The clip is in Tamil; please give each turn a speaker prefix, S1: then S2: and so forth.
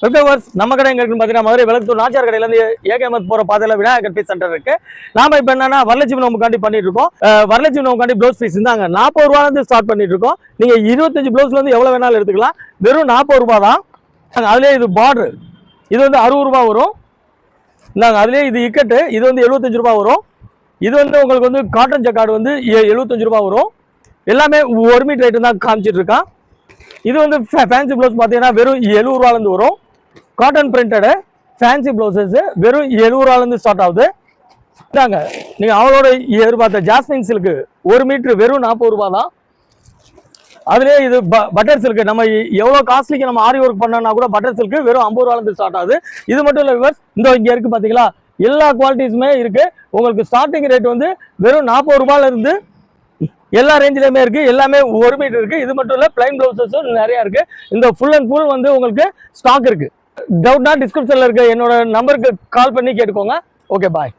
S1: நம்ம கடை எங்க இருக்குன்னு பாத்தீங்கன்னா மதுரை விளக்குத்தூர் நாச்சியார் கடையில இருந்து ஏகேமத் போற பாதையில விநாயகர் பீஸ் சென்டர் இருக்கு. நாம இப்ப என்னன்னா வரலட்சுமி நோம்புக்காண்டி பண்ணிட்டு இருக்கோம். வரலட்சுமி நோம்புக்காண்டி ப்ளவுஸ் பீஸ் இருந்தாங்க 40 ரூபாயில இருந்து ஸ்டார்ட் பண்ணிட்டு இருக்கோம். நீங்க 25 ப்ளவுஸ்ல இருந்து எவ்வளவு வேணாலும் எடுத்துக்கலாம். வெறும் 40 ரூபாய் தான். அதுலயே இது பார்டர், இது வந்து 60 ரூபாய் வரும். அதுலயே இது இக்கட்டு, இது வந்து 75 ரூபாய் வரும். இது வந்து உங்களுக்கு வந்து காட்டன் ஜக்கார்டு வந்து 75 ரூபாய் வரும். எல்லாமே 1 மீட்டர் ரேட்டு தான் காமிச்சிட்டு இருக்கான். இது வந்து ஃபேன்சி ப்ளவுஸ் பார்த்தீங்கன்னா வெறும் 70 ரூபாயிலிருந்து வரும். காட்டன் பிரிண்டடு ஃபேன்சி ப்ளவுசஸ் வெறும் 70 ரூபாயிலிருந்து ஸ்டார்ட் ஆகுது. நீங்க அவளோட எதிர்பார்த்த ஜாஸ்மின் சில்க்கு 1 மீட்டர் வெறும் 40 ரூபாய் தான். அதுலேயே இது பட்டர் சில்க்கு, நம்ம எவ்வளோ காஸ்ட்லிக்கு நம்ம ஆரி ஒர்க் பண்ணோம்னா கூட பட்டர் சில்க்கு வெறும் 50 ரூபாயிலிருந்து ஸ்டார்ட் ஆகுது. இது மட்டும் இல்லை விவர்ஸ், இந்த இங்கே இருக்கு பார்த்தீங்களா, எல்லா குவாலிட்டிஸுமே இருக்கு. உங்களுக்கு ஸ்டார்டிங் ரேட் வந்து வெறும் 40 ரூபாயில இருந்து எல்லா ரேஞ்சிலுமே இருக்கு. எல்லாமே 1 மீட்டர் இருக்கு. இது மட்டும் இல்ல, பிளைன் பிளவுசஸும் நிறைய இருக்கு. இந்த ஃபுல் அண்ட் ஃபுல் வந்து உங்களுக்கு ஸ்டாக் இருக்கு. டவுட்னா டிஸ்கிரிப்ஷன்ல இருக்க என்னோட நம்பருக்கு கால் பண்ணி கேட்டுக்கோங்க. ஓகே, பாய்.